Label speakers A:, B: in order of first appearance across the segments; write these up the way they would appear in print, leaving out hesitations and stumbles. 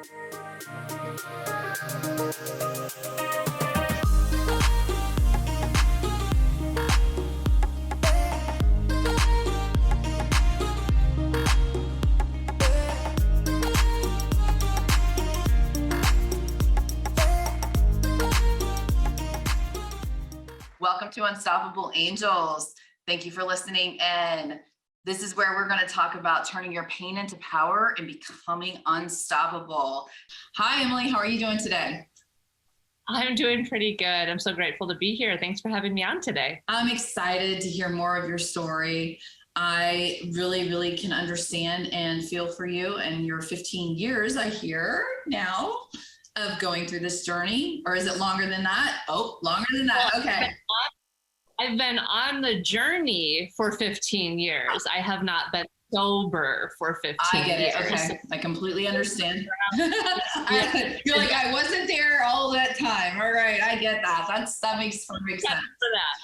A: Welcome to Unstoppable Angels. Thank you for listening in. This is where we're going to talk about turning your pain into power and becoming unstoppable. Hi, Emily. How are you doing today?
B: I'm doing pretty good. I'm so grateful to be here. Thanks for having me on today.
A: I'm excited to hear more of your story. I really can understand and feel for you and your 15 years, I hear now, of going through this journey. Or is it longer than that? Oh, longer than that. Okay.
B: I've been on the journey for 15 years. I have not been sober for 15 years.
A: I get it. Okay. I completely understand. You're like, I wasn't there all that time. All right. I get that. That makes perfect sense.
B: For that.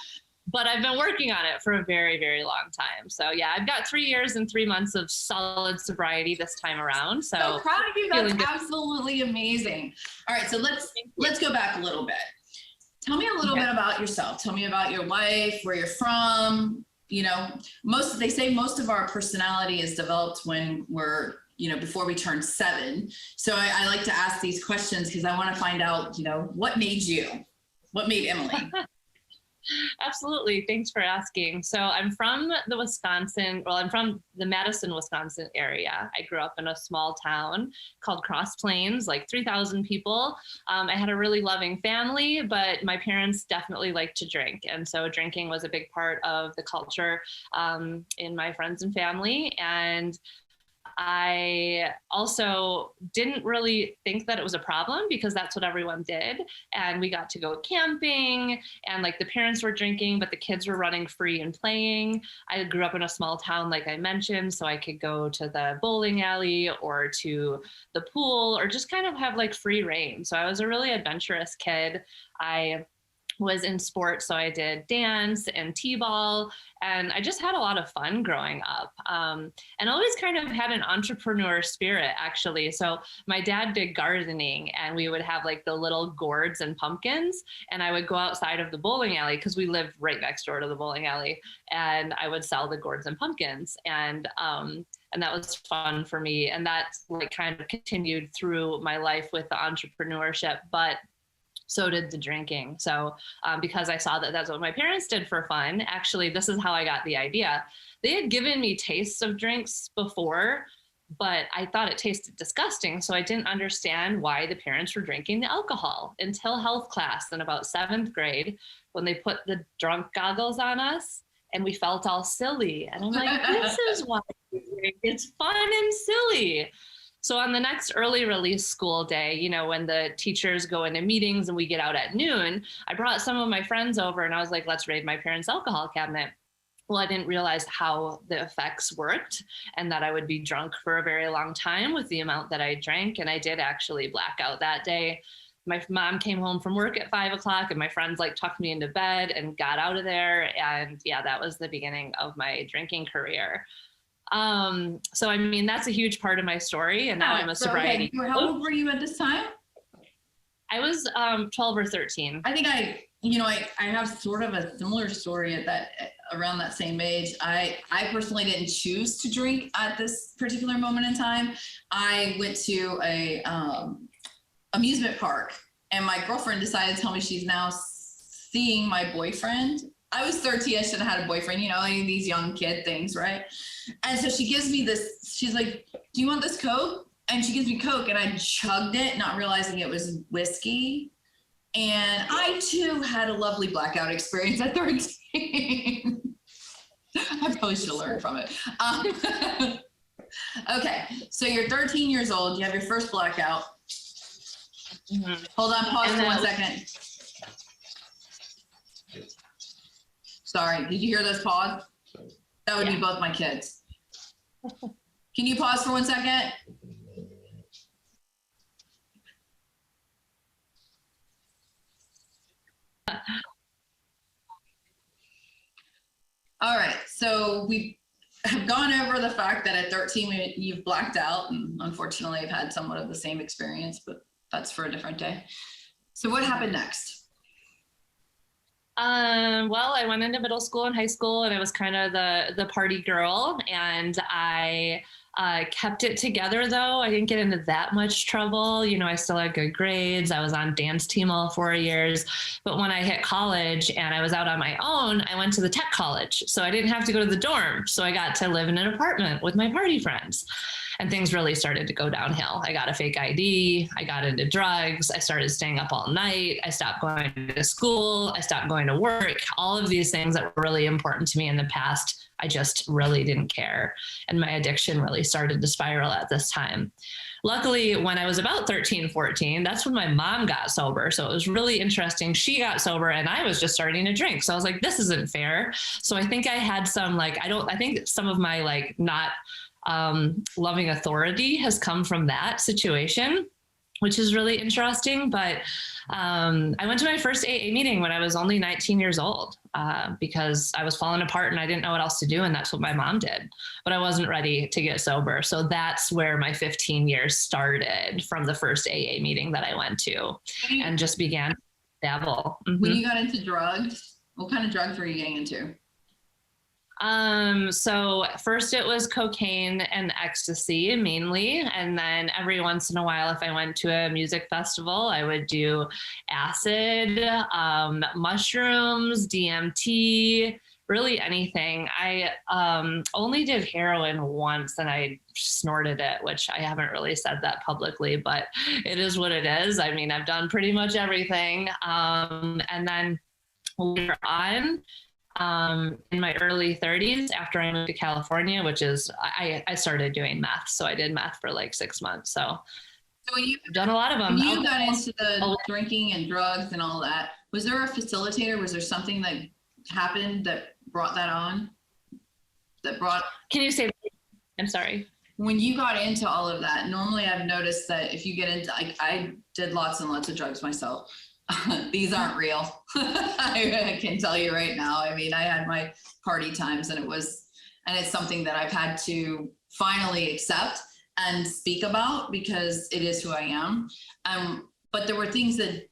B: But I've been working on it for a very long time. So yeah, I've got 3 years and 3 months of solid sobriety this time around. So
A: proud of you. That's absolutely amazing. All right. So let's go back a little bit. Tell me a little bit about yourself. Tell me about your life, where you're from. You know, they say most of our personality is developed when we're, before we turn 7. So I like to ask these questions because I want to find out, what made Emily?
B: Absolutely. Thanks for asking. So I'm from I'm from the Madison, Wisconsin area. I grew up in a small town called Cross Plains, like 3,000 people. I had a really loving family, but my parents definitely liked to drink. And so drinking was a big part of the culture in my friends and family. And I also didn't really think that it was a problem because that's what everyone did. And we got to go camping and like the parents were drinking, but the kids were running free and playing. I grew up in a small town, like I mentioned, so I could go to the bowling alley or to the pool or just kind of have like free reign. So I was a really adventurous kid. I was in sports, so I did dance and t-ball, and I just had a lot of fun growing up, and always kind of had an entrepreneur spirit, actually. So my dad did gardening, and we would have like the little gourds and pumpkins, and I would go outside of the bowling alley because we lived right next door to the bowling alley, and I would sell the gourds and pumpkins, and that was fun for me, and that like kind of continued through my life with the entrepreneurship, but so did the drinking. So because I saw that that's what my parents did for fun, actually, this is how I got the idea. They had given me tastes of drinks before, but I thought it tasted disgusting. So I didn't understand why the parents were drinking the alcohol until health class in about 7th grade, when they put the drunk goggles on us and we felt all silly. And I'm like, this is why we drink. It's fun and silly. So on the next early release school day, when the teachers go into meetings and we get out at noon, I brought some of my friends over and I was like, let's raid my parents' alcohol cabinet. Well, I didn't realize how the effects worked and that I would be drunk for a very long time with the amount that I drank. And I did actually black out that day. My mom came home from work at 5 o'clock and my friends like tucked me into bed and got out of there. And yeah, that was the beginning of my drinking career. So, I mean, that's a huge part of my story, and now I'm a sobriety.
A: Okay. How old were you at this time?
B: I was 12 or 13.
A: I think I have sort of a similar story around that same age. I personally didn't choose to drink at this particular moment in time. I went to a amusement park, and my girlfriend decided to tell me she's now seeing my boyfriend. I was 13. I should have had a boyfriend, these young kid things, right? And so she gives me this, she's like, do you want this Coke? And she gives me Coke, and I chugged it, not realizing it was whiskey. And I too had a lovely blackout experience at 13. I probably should have learned from it. Okay, so you're 13 years old, you have your first blackout. Mm-hmm. Hold on, pause for 1 second. Sorry, did you hear those pause? That would be both my kids. Can you pause for 1 second? All right, so have gone over the fact that at 13 you've blacked out, and unfortunately I've had somewhat of the same experience, but that's for a different day. So what happened next?
B: Well, I went into middle school and high school, and I was kind of the party girl, and I kept it together though. I didn't get into that much trouble. You know, I still had good grades. I was on dance team all 4 years. But when I hit college and I was out on my own, I went to the tech college. So I didn't have to go to the dorm. So I got to live in an apartment with my party friends. And things really started to go downhill. I got a fake ID. I got into drugs. I started staying up all night. I stopped going to school. I stopped going to work. All of these things that were really important to me in the past, I just really didn't care. And my addiction really started to spiral at this time. Luckily, when I was about 13, 14, that's when my mom got sober. So it was really interesting. She got sober and I was just starting to drink. So I was like, this isn't fair. So I think I had some I think some of my not loving authority has come from that situation, which is really interesting. But I went to my first AA meeting when I was only 19 years old because I was falling apart and I didn't know what else to do. And that's what my mom did. But I wasn't ready to get sober. So that's where my 15 years started, from the first AA meeting that I went to, and just began to dabble. Mm-hmm.
A: When you got into drugs, what kind of drugs were you getting into?
B: So first it was cocaine and ecstasy mainly. And then every once in a while, if I went to a music festival, I would do acid, mushrooms, DMT, really anything. I only did heroin once and I snorted it, which I haven't really said that publicly, but it is what it is. I mean, I've done pretty much everything. And then later on, in my early 30s, after I moved to California, which is, I started doing meth. So I did meth for like 6 months. So I've done a lot of them.
A: When you got into the drinking and drugs and all that, was there a facilitator? Was there something that happened that brought that on?
B: Can you say, I'm sorry.
A: When you got into all of that, normally I've noticed that if you get into, I did lots and lots of drugs myself. These aren't real. I can tell you right now. I mean, I had my party times and it's something that I've had to finally accept and speak about because it is who I am. But there were things that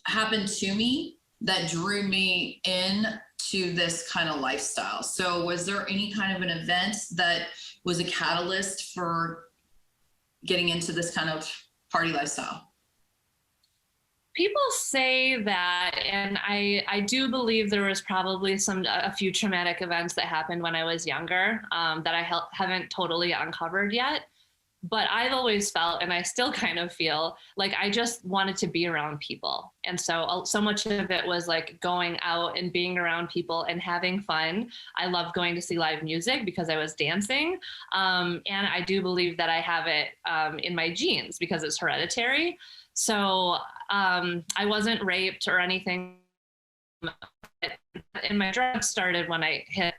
A: happened to me that drew me in to this kind of lifestyle. So was there any kind of an event that was a catalyst for getting into this kind of party lifestyle?
B: People say that, and I do believe there was probably a few traumatic events that happened when I was younger that I haven't totally uncovered yet. But I've always felt, and I still kind of feel, like I just wanted to be around people. And so much of it was like going out and being around people and having fun. I loved going to see live music because I was dancing. And I do believe that I have it in my genes because it's hereditary. So I wasn't raped or anything. And my drugs started when I hit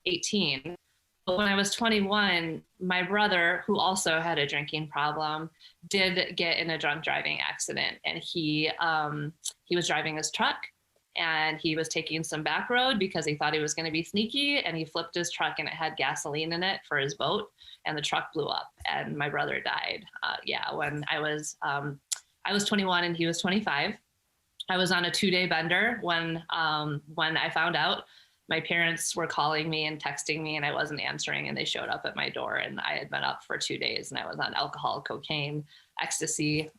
B: 18. But when I was 21, my brother, who also had a drinking problem, did get in a drunk driving accident. And he was driving his truck and he was taking some back road because he thought he was going to be sneaky, and he flipped his truck and it had gasoline in it for his boat, and the truck blew up and my brother died. When I was 21 and he was 25. I was on a 2-day bender when I found out. My parents were calling me and texting me and I wasn't answering, and they showed up at my door, and I had been up for 2 days and I was on alcohol, cocaine, ecstasy.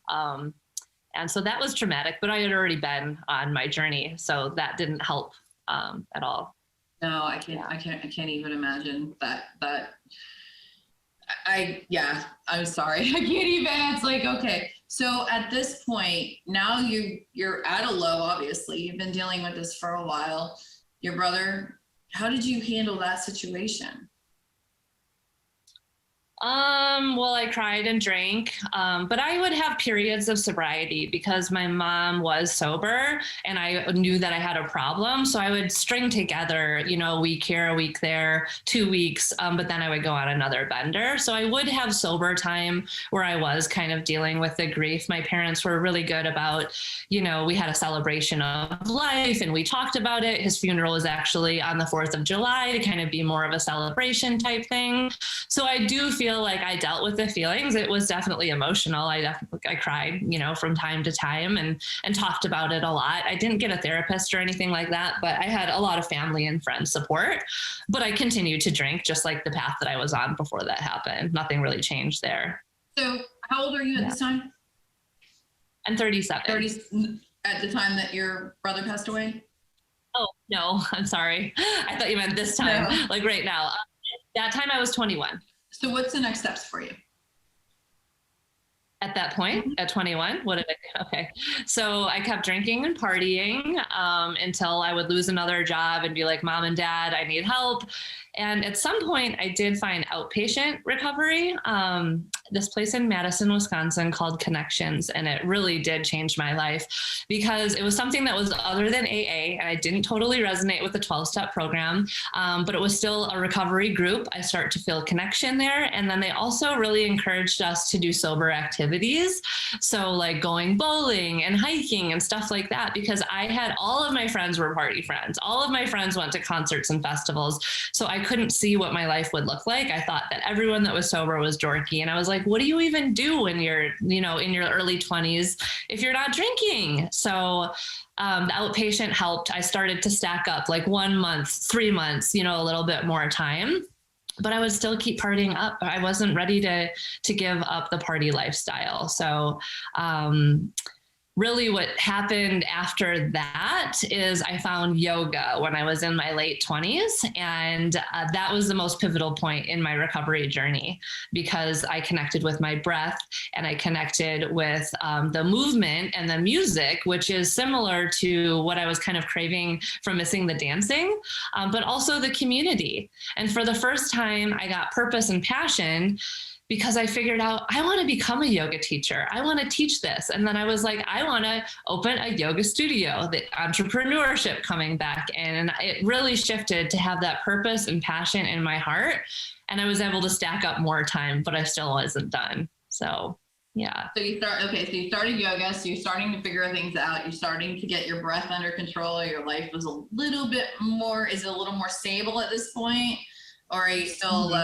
B: And so that was traumatic, but I had already been on my journey. So that didn't help at all.
A: No, I can't even imagine that. I'm sorry. I can't even, it's like, okay. So at this point, now you're at a low, obviously. You've been dealing with this for a while. Your brother, how did you handle that situation?
B: Well, I cried and drank, but I would have periods of sobriety because my mom was sober and I knew that I had a problem. So I would string together, a week here, a week there, 2 weeks, but then I would go on another bender. So I would have sober time where I was kind of dealing with the grief. My parents were really good about, we had a celebration of life and we talked about it. His funeral was actually on the 4th of July to kind of be more of a celebration type thing. So I do feel like I dealt with the feelings. It was definitely emotional. I cried, from time to time and talked about it a lot. I didn't get a therapist or anything like that, but I had a lot of family and friend support. But I continued to drink just like the path that I was on before that happened. Nothing really changed there.
A: So how old are you at this time?
B: I'm 37.
A: 30 at the time that your brother passed away?
B: Oh, no, I'm sorry. I thought you meant this time,
A: No.
B: like right now. That time I was 21.
A: So what's the next steps for you?
B: At that point, at 21, what did I do? Okay. So I kept drinking and partying until I would lose another job and be like, Mom and Dad, I need help. And at some point I did find outpatient recovery, this place in Madison, Wisconsin called Connections. And it really did change my life because it was something that was other than AA. And I didn't totally resonate with the 12-step program, but it was still a recovery group. I started to feel connection there. And then they also really encouraged us to do sober activities. So like going bowling and hiking and stuff like that, because I had all of my friends were party friends. All of my friends went to concerts and festivals. So I couldn't see what my life would look like. I thought that everyone that was sober was dorky. And I was like, what do you even do when you're, in your early 20s if you're not drinking? So the outpatient helped. I started to stack up like 1 month, 3 months, a little bit more time. But I would still keep partying up. I wasn't ready to give up the party lifestyle. So really what happened after that is I found yoga when I was in my late 20s. And that was the most pivotal point in my recovery journey because I connected with my breath and I connected with the movement and the music, which is similar to what I was kind of craving from missing the dancing, but also the community. And for the first time, I got purpose and passion because I figured out I want to become a yoga teacher. I want to teach this. And then I was like, I want to open a yoga studio, the entrepreneurship coming back in. And it really shifted to have that purpose and passion in my heart. And I was able to stack up more time, but I still wasn't done. So, yeah.
A: So you started yoga. So you're starting to figure things out. You're starting to get your breath under control. Your life was a little more stable at this point? Or are you still,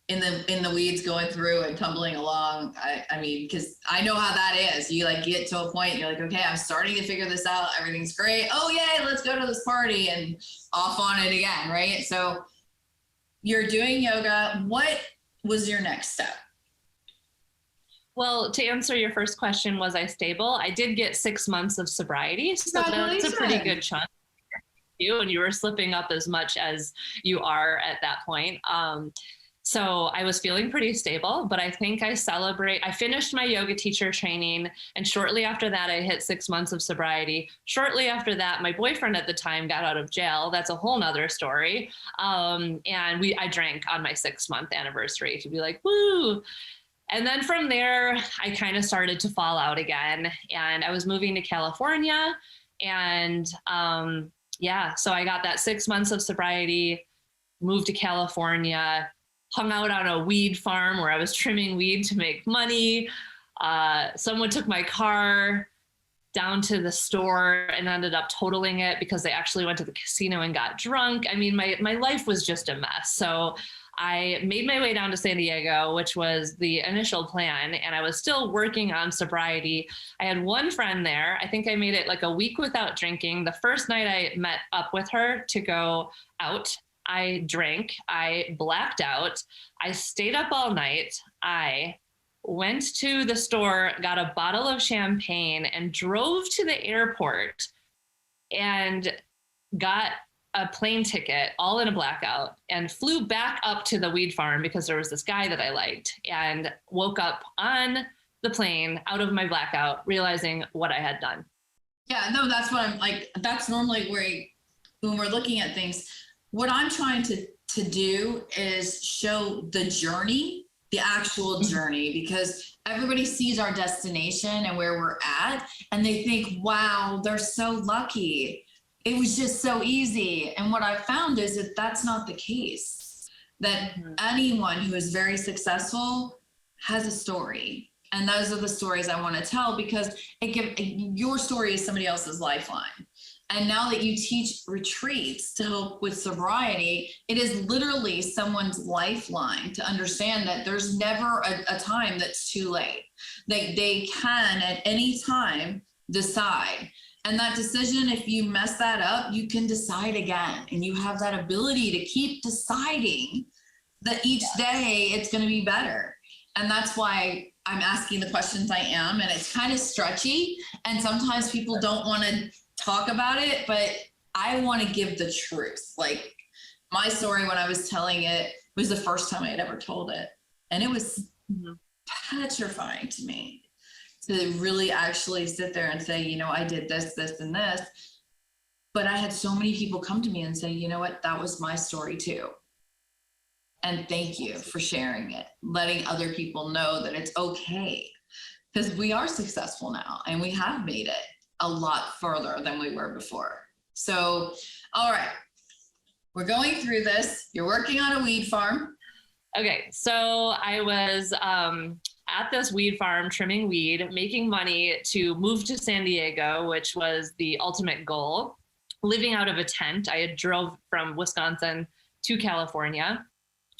A: in the weeds going through and tumbling along? I mean, because I know how that is. You like get to a point, you're like, okay, I'm starting to figure this out. Everything's great. Oh, yay, let's go to this party and off on it again, right? So you're doing yoga. What was your next step?
B: Well, to answer your first question, was I stable? I did get 6 months of sobriety. So that's a pretty good chunk. And you were slipping up as much as you are at that point. So I was feeling pretty stable, but I think I finished my yoga teacher training. And shortly after that, I hit 6 months of sobriety. Shortly after that, my boyfriend at the time got out of jail. That's a whole nother story. And I drank on my 6-month anniversary to be like, woo. And then from there, I kind of started to fall out again. And I was moving to California. And so I got that 6 months of sobriety, moved to California, hung out on a weed farm where I was trimming weed to make money. Someone took my car down to the store and ended up totaling it because they actually went to the casino and got drunk. I mean, my life was just a mess. So I made my way down to San Diego, which was the initial plan, and I was still working on sobriety. I had one friend there. I think I made it like a week without drinking. The first night I met up with her to go out, I drank, I blacked out, I stayed up all night, I went to the store, got a bottle of champagne and drove to the airport and got a plane ticket all in a blackout and flew back up to the weed farm because there was this guy that I liked, and woke up on the plane out of my blackout, realizing what I had done.
A: Yeah, no, that's what I'm like. That's normally when we're looking at things. What I'm trying to to do is show the journey, the actual journey, because everybody sees our destination and where we're at, and they think, wow, they're so lucky. It was just so easy. And what I found is that that's not the case, that anyone who is very successful has a story. And those are the stories I want to tell, because your story is somebody else's lifeline. And now that you teach retreats to help with sobriety, it is literally someone's lifeline to understand that there's never a time that's too late. They can at any time decide. And that decision, if you mess that up, you can decide again. And you have that ability to keep deciding that each day it's going to be better. And that's why I'm asking the questions I am. And it's kind of stretchy. And sometimes people don't want to talk about it, but I want to give the truth. Like, my story, when I was telling it, was the first time I had ever told it. And it was petrifying to me to really actually sit there and say, you know, I did this, this, and this. But I had so many people come to me and say, you know what, that was my story too. And thank you for sharing it, letting other people know that it's okay. Because we are successful now, and we have made it a lot further than we were before. So, all right, we're going through this. You're working on a weed farm.
B: Okay, so I was at this weed farm trimming weed, making money to move to San Diego, which was the ultimate goal. Living out of a tent. I had drove from Wisconsin to California,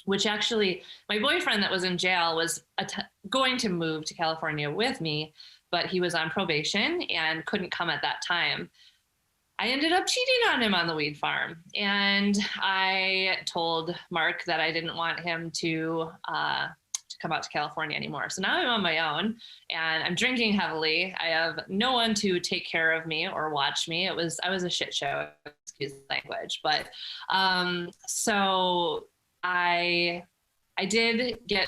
B: which actually my boyfriend that was in jail was going to move to California with me, but he was on probation and couldn't come at that time. I ended up cheating on him on the weed farm. And I told Mark that I didn't want him to come out to California anymore. So now I'm on my own and I'm drinking heavily. I have no one to take care of me or watch me. I was a shit show, excuse the language. But so I did get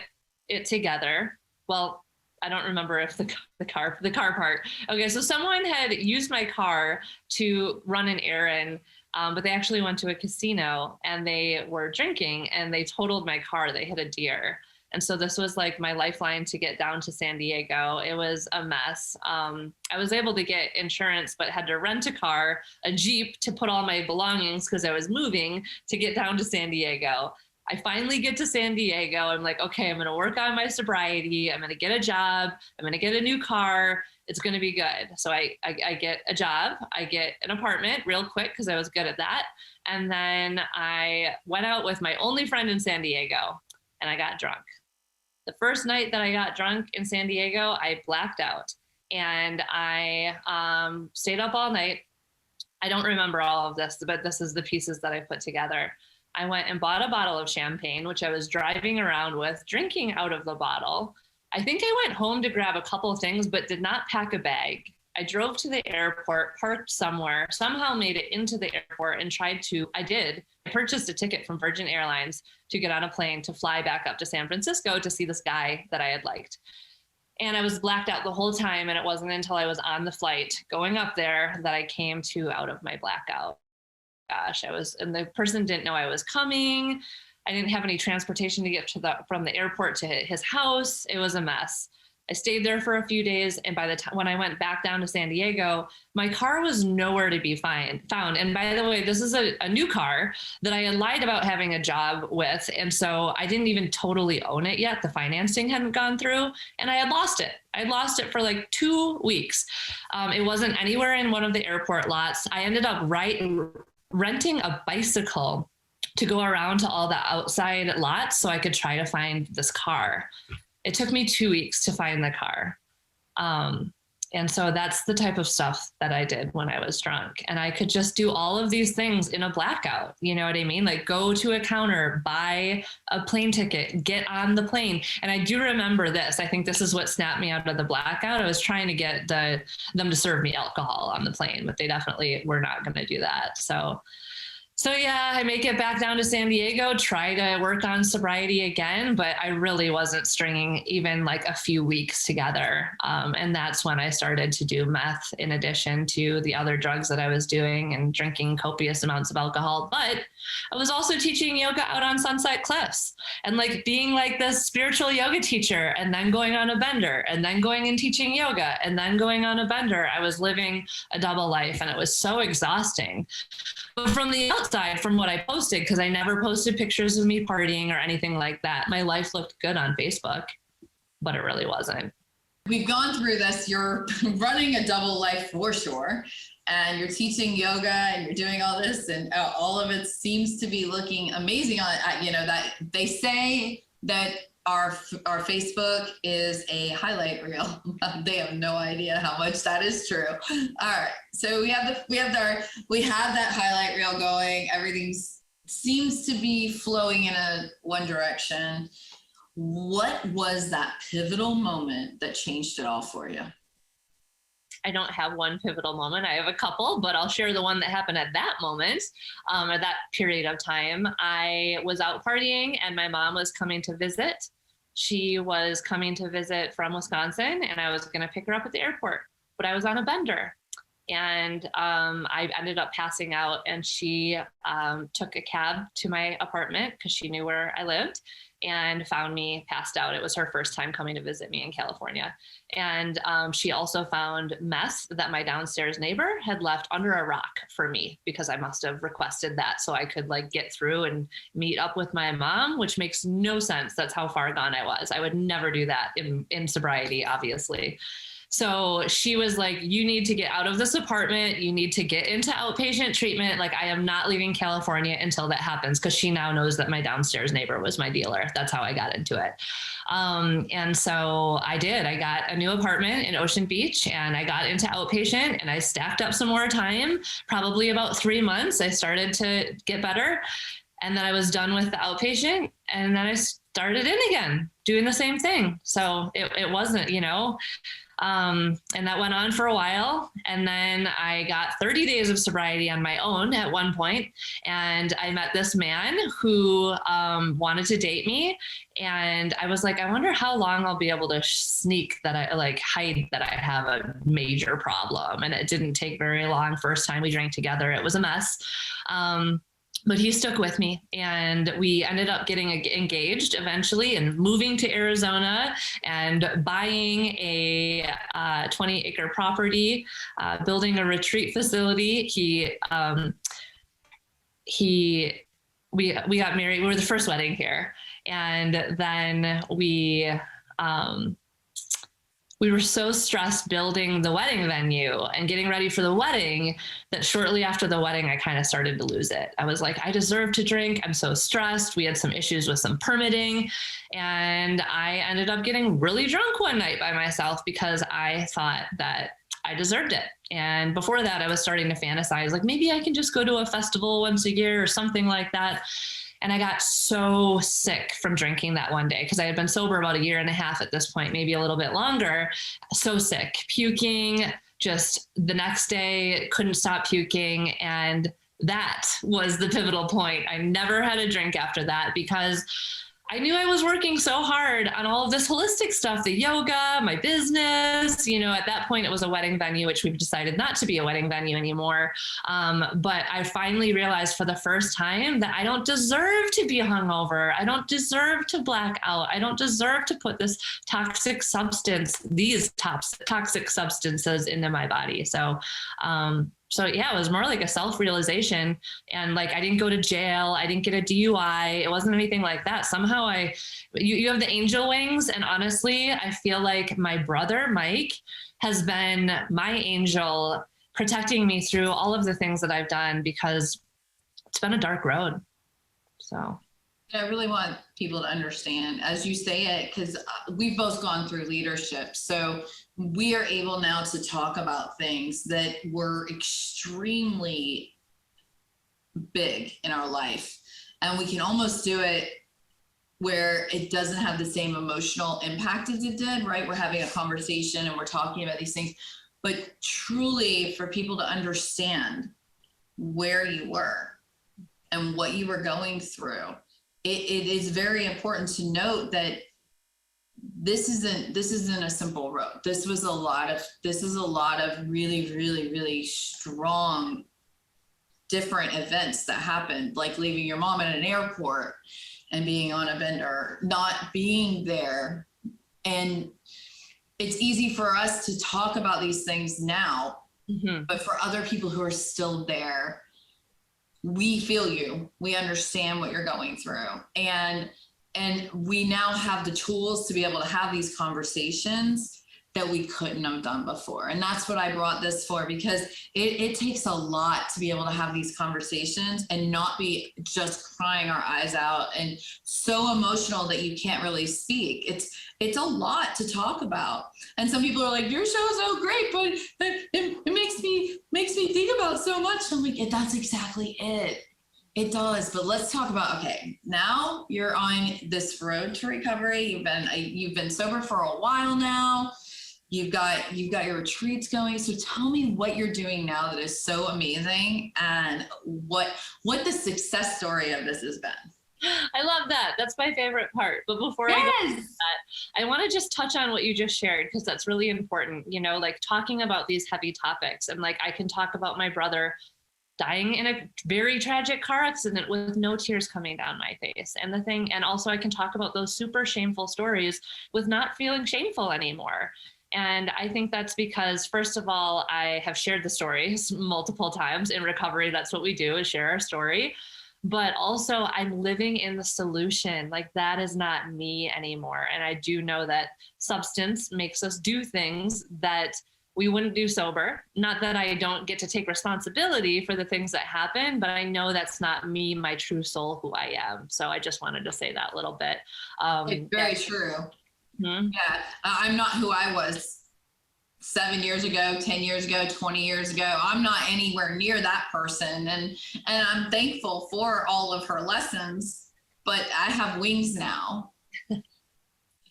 B: it together. Well, I don't remember if the car part. Okay, so someone had used my car to run an errand, but they actually went to a casino and they were drinking and they totaled my car. They hit a deer. And so this was like my lifeline to get down to San Diego. It was a mess. I was able to get insurance, but had to rent a car, a Jeep, to put all my belongings because I was moving to get down to San Diego. I finally get to San Diego. I'm like, okay, I'm going to work on my sobriety. I'm going to get a job. I'm going to get a new car. It's going to be good. So I get a job. I get an apartment real quick because I was good at that. And then I went out with my only friend in San Diego and I got drunk. The first night that I got drunk in San Diego, I blacked out and I stayed up all night. I don't remember all of this, but this is the pieces that I put together. I went and bought a bottle of champagne, which I was driving around with, drinking out of the bottle. I think I went home to grab a couple of things, but did not pack a bag. I drove to the airport, parked somewhere, somehow made it into the airport and I purchased a ticket from Virgin Airlines to get on a plane to fly back up to San Francisco to see this guy that I had liked. And I was blacked out the whole time. And it wasn't until I was on the flight going up there that I came to out of my blackout. Gosh, and the person didn't know I was coming. I didn't have any transportation to get from the airport to his house. It was a mess. I stayed there for a few days. And by the time when I went back down to San Diego, my car was nowhere to be found. And by the way, this is a new car that I had lied about having a job with. And so I didn't even totally own it yet. The financing hadn't gone through and I had lost it. I lost it for like 2 weeks. It wasn't anywhere in one of the airport lots. I ended up renting a bicycle to go around to all the outside lots so I could try to find this car. It took me 2 weeks to find the car. And so that's the type of stuff that I did when I was drunk. And I could just do all of these things in a blackout. You know what I mean? Like go to a counter, buy a plane ticket, get on the plane. And I do remember this. I think this is what snapped me out of the blackout. I was trying to get them to serve me alcohol on the plane, but they definitely were not going to do that. So So yeah, I make it back down to San Diego, try to work on sobriety again, but I really wasn't stringing even like a few weeks together. And that's when I started to do meth in addition to the other drugs that I was doing and drinking copious amounts of alcohol. But I was also teaching yoga out on Sunset Cliffs and like being like this spiritual yoga teacher and then going on a bender and then going and teaching yoga and then going on a bender. I was living a double life and it was so exhausting. But from the outside, from what I posted, because I never posted pictures of me partying or anything like that, my life looked good on Facebook, but it really wasn't.
A: We've gone through this. You're running a double life for sure, and you're teaching yoga and you're doing all this, and all of it seems to be looking amazing. That they say that our Facebook is a highlight reel. They have no idea how much that is true. All right, so we have that highlight reel going. Everything seems to be flowing in one direction. What was that pivotal moment that changed it all for you?
B: I don't have one pivotal moment. I have a couple, but I'll share the one that happened at that moment, or that period of time. I was out partying and my mom was coming to visit. She was coming to visit from Wisconsin and I was going to pick her up at the airport, but I was on a bender and I ended up passing out, and she took a cab to my apartment because she knew where I lived and found me passed out. It was her first time coming to visit me in California. And she also found meth that my downstairs neighbor had left under a rock for me because I must have requested that so I could like get through and meet up with my mom, which makes no sense. That's how far gone I was. I would never do that in sobriety, obviously. So she was like, you need to get out of this apartment. You need to get into outpatient treatment. Like, I am not leaving California until that happens, because she now knows that my downstairs neighbor was my dealer. That's how I got into it. And so I did. I got a new apartment in Ocean Beach and I got into outpatient and I stacked up some more time, probably about 3 months. I started to get better. And then I was done with the outpatient and then I started in again, doing the same thing. So it wasn't, and that went on for a while. And then I got 30 days of sobriety on my own at one point. And I met this man who wanted to date me. And I was like, I wonder how long I'll be able to sneak that hide that I have a major problem. And it didn't take very long. First time we drank together, it was a mess. But he stuck with me and we ended up getting engaged eventually and moving to Arizona and buying a 20-acre property, building a retreat facility. We got married. We were the first wedding here. And then we were so stressed building the wedding venue and getting ready for the wedding that shortly after the wedding, I kind of started to lose it. I was like, I deserve to drink. I'm so stressed. We had some issues with some permitting. And I ended up getting really drunk one night by myself because I thought that I deserved it. And before that, I was starting to fantasize, like maybe I can just go to a festival once a year or something like that. And I got so sick from drinking that one day because I had been sober about 1.5 years at this point, maybe a little bit longer. So sick, puking, just the next day, couldn't stop puking. And that was the pivotal point. I never had a drink after that because I knew I was working so hard on all of this holistic stuff, the yoga, my business. At that point it was a wedding venue, which we've decided not to be a wedding venue anymore. But I finally realized for the first time that I don't deserve to be hungover. I don't deserve to black out. I don't deserve to put these toxic substances into my body. So yeah, it was more like a self-realization, and like I didn't go to jail. I didn't get a DUI. It wasn't anything like that. Somehow you have the angel wings. And honestly, I feel like my brother, Mike, has been my angel protecting me through all of the things that I've done because it's been a dark road. So.
A: I really want people to understand as you say it, because we've both gone through leadership. So we are able now to talk about things that were extremely big in our life. And we can almost do it where it doesn't have the same emotional impact as it did, right? We're having a conversation and we're talking about these things, but truly for people to understand where you were and what you were going through, it is very important to note that this isn't a simple road. This is a lot of really, really, really strong, different events that happened, like leaving your mom at an airport and being on a bender, not being there. And it's easy for us to talk about these things now, but for other people who are still there, we feel you. We understand what you're going through. And we now have the tools to be able to have these conversations that we couldn't have done before. And that's what I brought this for, because it takes a lot to be able to have these conversations and not be just crying our eyes out and so emotional that you can't really speak. It's a lot to talk about. And some people are like, your show's so great, but it makes me think about so much. I'm like, that's exactly it. It does. But let's talk about, okay, now you're on this road to recovery. You've been sober for a while now. You've got your retreats going. So tell me what you're doing now that is so amazing, and what the success story of this has been.
B: I love that. That's my favorite part. But before I go into that, I want to just touch on what you just shared, because that's really important, like talking about these heavy topics. And like, I can talk about my brother dying in a very tragic car accident with no tears coming down my face. And also I can talk about those super shameful stories with not feeling shameful anymore. And I think that's because, first of all, I have shared the stories multiple times in recovery. That's what we do, is share our story. But also I'm living in the solution. Like, that is not me anymore. And I do know that substance makes us do things that we wouldn't do sober. Not that I don't get to take responsibility for the things that happen, but I know that's not me, my true soul, who I am. So I just wanted to say that a little bit.
A: It's very true. Mm-hmm. Yeah, I'm not who I was 7 years ago, 10 years ago, 20 years ago. I'm not anywhere near that person. And I'm thankful for all of her lessons, but I have wings now.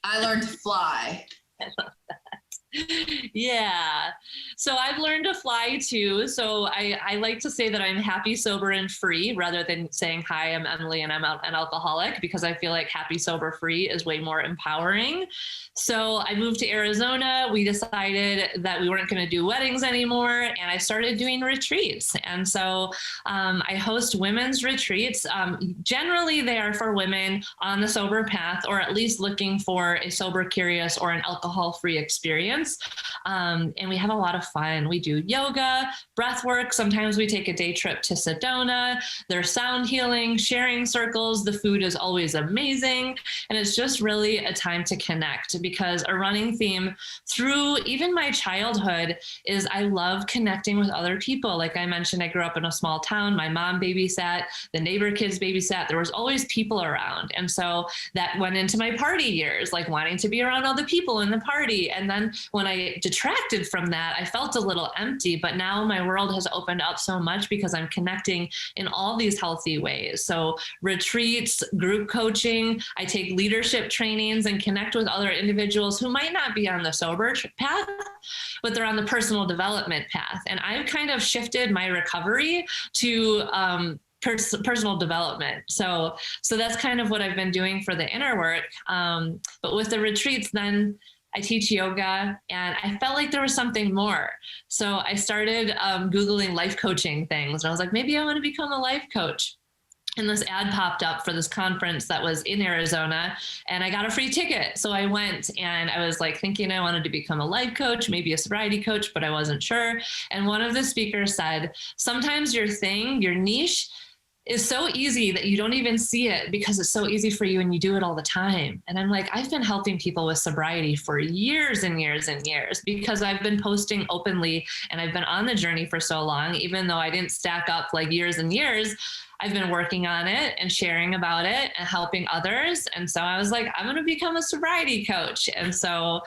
A: I learned to fly.
B: I love that. Yeah. So I've learned to fly too. So I like to say that I'm happy, sober, and free, rather than saying, hi, I'm Emily and I'm an alcoholic, because I feel like happy, sober, free is way more empowering. So I moved to Arizona. We decided that we weren't going to do weddings anymore, and I started doing retreats. And so I host women's retreats. Generally, they are for women on the sober path, or at least looking for a sober curious or an alcohol-free experience. And we have a lot of fun. We do yoga, breath work. Sometimes we take a day trip to Sedona. There's sound healing, sharing circles. The food is always amazing. And it's just really a time to connect, because a running theme through even my childhood is I love connecting with other people. Like I mentioned, I grew up in a small town. My mom babysat, the neighbor kids babysat. There was always people around. And so that went into my party years, like wanting to be around all the people in the party. And then when I detracted from that, I felt a little empty, but now my world has opened up so much because I'm connecting in all these healthy ways. So retreats, group coaching, I take leadership trainings and connect with other individuals who might not be on the sober path, but they're on the personal development path. And I've kind of shifted my recovery to personal development. So that's kind of what I've been doing for the inner work. But with the retreats, then I teach yoga, and I felt like there was something more. So I started Googling life coaching things. And I was like, maybe I want to become a life coach. And this ad popped up for this conference that was in Arizona, and I got a free ticket. So I went, and I was like thinking I wanted to become a life coach, maybe a sobriety coach, but I wasn't sure. And one of the speakers said, sometimes your thing, your niche, is so easy that you don't even see it because it's so easy for you and you do it all the time. And I'm like, I've been helping people with sobriety for years and years and years because I've been posting openly and I've been on the journey for so long, even though I didn't stack up like years and years. I've been working on it and sharing about it and helping others. And so I was like, I'm going to become a sobriety coach. And so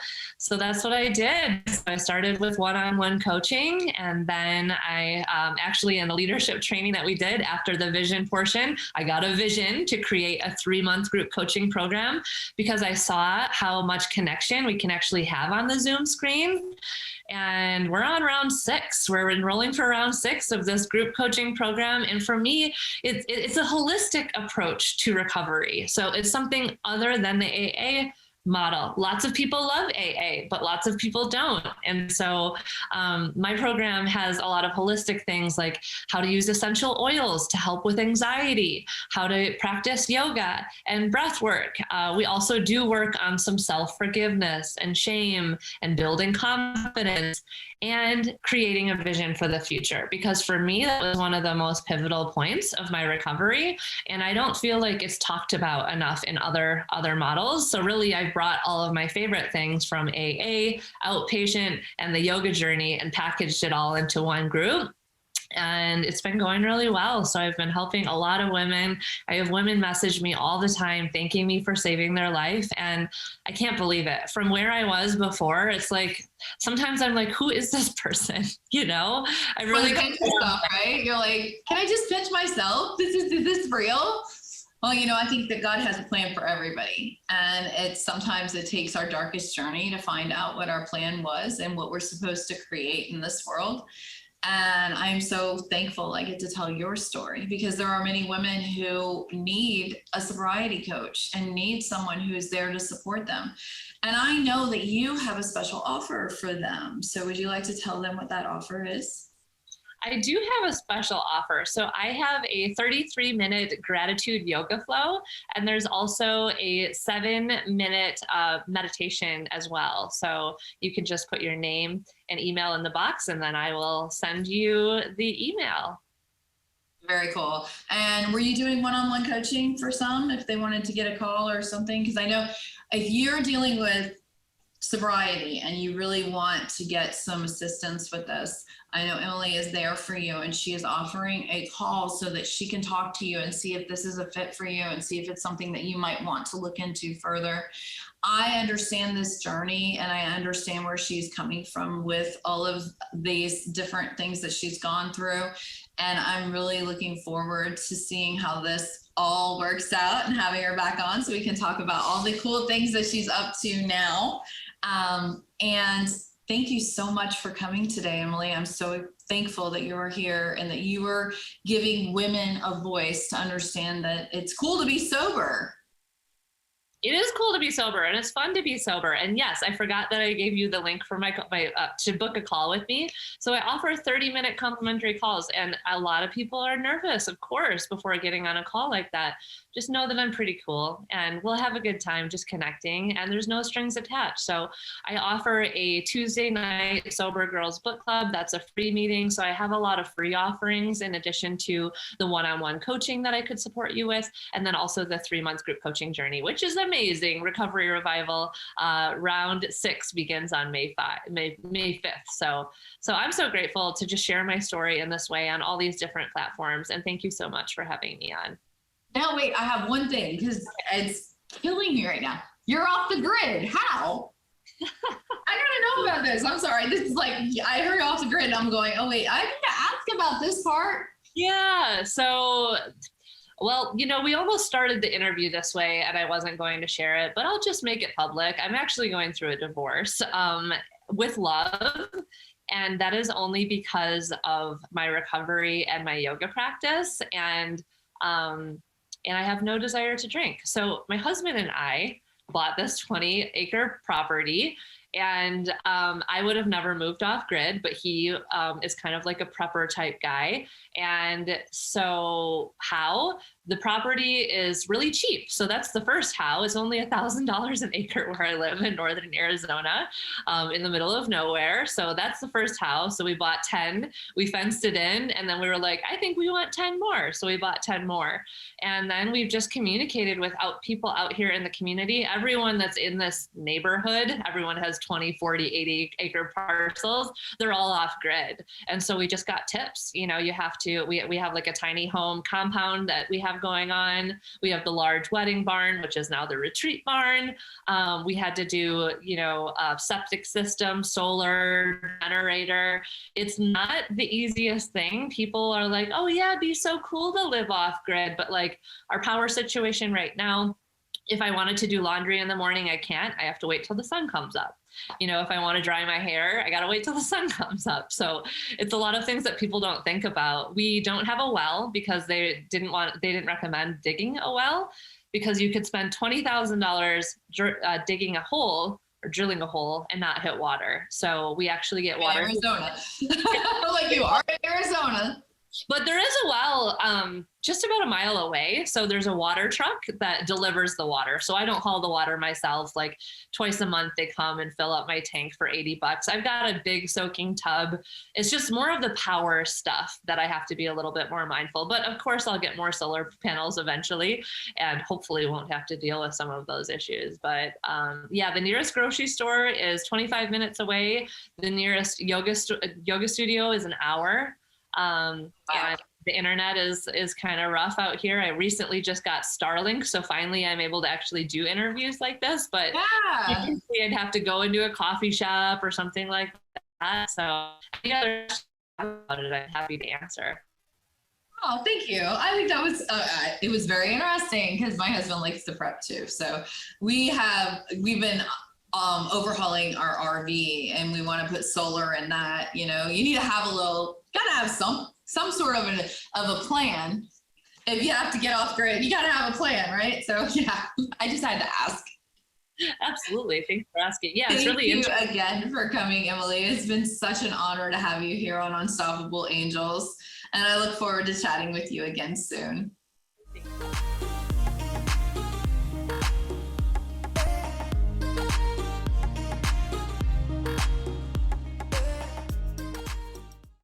B: that's what I did. So I started with one-on-one coaching. And then I actually, in the leadership training that we did after the vision portion, I got a vision to create a 3-month group coaching program because I saw how much connection we can actually have on the Zoom screen. And we're on round 6. We're enrolling for round 6 of this group coaching program. And for me, it's a holistic approach to recovery. So it's something other than the AA model. Lots of people love AA, but lots of people don't. And so my program has a lot of holistic things like how to use essential oils to help with anxiety, how to practice yoga and breath work. We also do work on some self-forgiveness and shame and building confidence and creating a vision for the future. Because for me, that was one of the most pivotal points of my recovery. And I don't feel like it's talked about enough in other models. So really, I've brought all of my favorite things from AA, outpatient, and the yoga journey and packaged it all into one group. And it's been going really well. So I've been helping a lot of women. I have women message me all the time, thanking me for saving their life. And I can't believe it. From where I was before, it's like, sometimes I'm like, who is this person? You know, I really
A: pinch yourself, right? You're like, can I just pinch myself? Is this real? Well, you know, I think that God has a plan for everybody. And sometimes it takes our darkest journey to find out what our plan was and what we're supposed to create in this world. And I'm so thankful I get to tell your story, because there are many women who need a sobriety coach and need someone who's there to support them. And I know that you have a special offer for them. So would you like to tell them what that offer is?
B: I do have a special offer. So I have a 33-minute gratitude yoga flow, and there's also a 7-minute meditation as well. So you can just put your name and email in the box, and then I will send you the email.
A: Very cool. And were you doing one-on-one coaching for some if they wanted to get a call or something? Because I know if you're dealing with sobriety and you really want to get some assistance with this, I know Emily is there for you, and she is offering a call so that she can talk to you and see if this is a fit for you and see if it's something that you might want to look into further. I understand this journey, and I understand where she's coming from with all of these different things that she's gone through. And I'm really looking forward to seeing how this all works out and having her back on so we can talk about all the cool things that she's up to now. And thank you so much for coming today, Emily. I'm so thankful that you were here and that you were giving women a voice to understand that it's cool to be sober.
B: It is cool to be sober, and it's fun to be sober. And yes, I forgot that I gave you the link for my to book a call with me. So I offer 30-minute complimentary calls, and a lot of people are nervous, of course, before getting on a call like that. Just know that I'm pretty cool, and we'll have a good time just connecting, and there's no strings attached. So I offer a Tuesday night Sober Girls Book Club. That's a free meeting. So I have a lot of free offerings in addition to the one-on-one coaching that I could support you with, and then also the 3-month group coaching journey, which is amazing. Recovery Revival round 6 begins on May 5th. So I'm so grateful to just share my story in this way on all these different platforms. And thank you so much for having me on.
A: Now, wait, I have one thing because it's killing me right now. You're off the grid. How? I gotta know about this. I'm sorry. This is like, I heard off the grid. I'm going, oh wait, I need to ask about this part.
B: Yeah. So, well, you know, we almost started the interview this way and I wasn't going to share it, but I'll just make it public. I'm actually going through a divorce with love. And that is only because of my recovery and my yoga practice. And I have no desire to drink. So my husband and I bought this 20-acre property, and I would have never moved off grid, but he is kind of like a prepper type guy. And so how? The property is really cheap. So that's the first how. It's only $1,000 an acre where I live in northern Arizona, in the middle of nowhere. So that's the first how. So we bought 10, we fenced it in, and then we were like, I think we want 10 more. So we bought 10 more. And then we've just communicated with people out here in the community. Everyone that's in this neighborhood, everyone has 20, 40, 80 acre parcels. They're all off grid. And so we just got tips. You know, you have to, we have like a tiny home compound that we have going on. We have the large wedding barn, which is now the retreat barn. We had to do, you know, septic system, solar generator. It's not the easiest thing. People are like, oh yeah, it'd be so cool to live off grid. But like our power situation right now, If I wanted to do laundry in the morning, I can't. I have to wait till the sun comes up. You know, if I want to dry my hair, I got to wait till the sun comes up. So it's a lot of things that people don't think about. We don't have a well because they didn't recommend digging a well, because you could spend $20,000 digging a hole or drilling a hole and not hit water. So we actually get water.
A: In Arizona. Like you are in Arizona.
B: But there is a well just about a mile away. So there's a water truck that delivers the water. So I don't haul the water myself. Like twice a month, they come and fill up my tank for $80. I've got a big soaking tub. It's just more of the power stuff that I have to be a little bit more mindful. But of course, I'll get more solar panels eventually, and hopefully won't have to deal with some of those issues. But yeah, the nearest grocery store is 25 minutes away. The nearest yoga studio is an hour. And the internet is kind of rough out here. I recently just got Starlink, so finally I'm able to actually do interviews like this, but
A: yeah.
B: I'd have to go into a coffee shop or something like that. So any other questions about it, I'm happy to answer.
A: Oh, thank you. I think that was, it was very interesting because my husband likes to prep too. So we've been overhauling our RV, and we want to put solar in that. You know, you need to have gotta have some sort of a plan. If you have to get off grid, you gotta have a plan, right? So yeah, I just had to ask.
B: Absolutely. Thanks for asking. Yeah, it's
A: Thank
B: really
A: you
B: interesting.
A: again for coming, Emily. It's been such an honor to have you here on Unstoppable Angels, and I look forward to chatting with you again soon.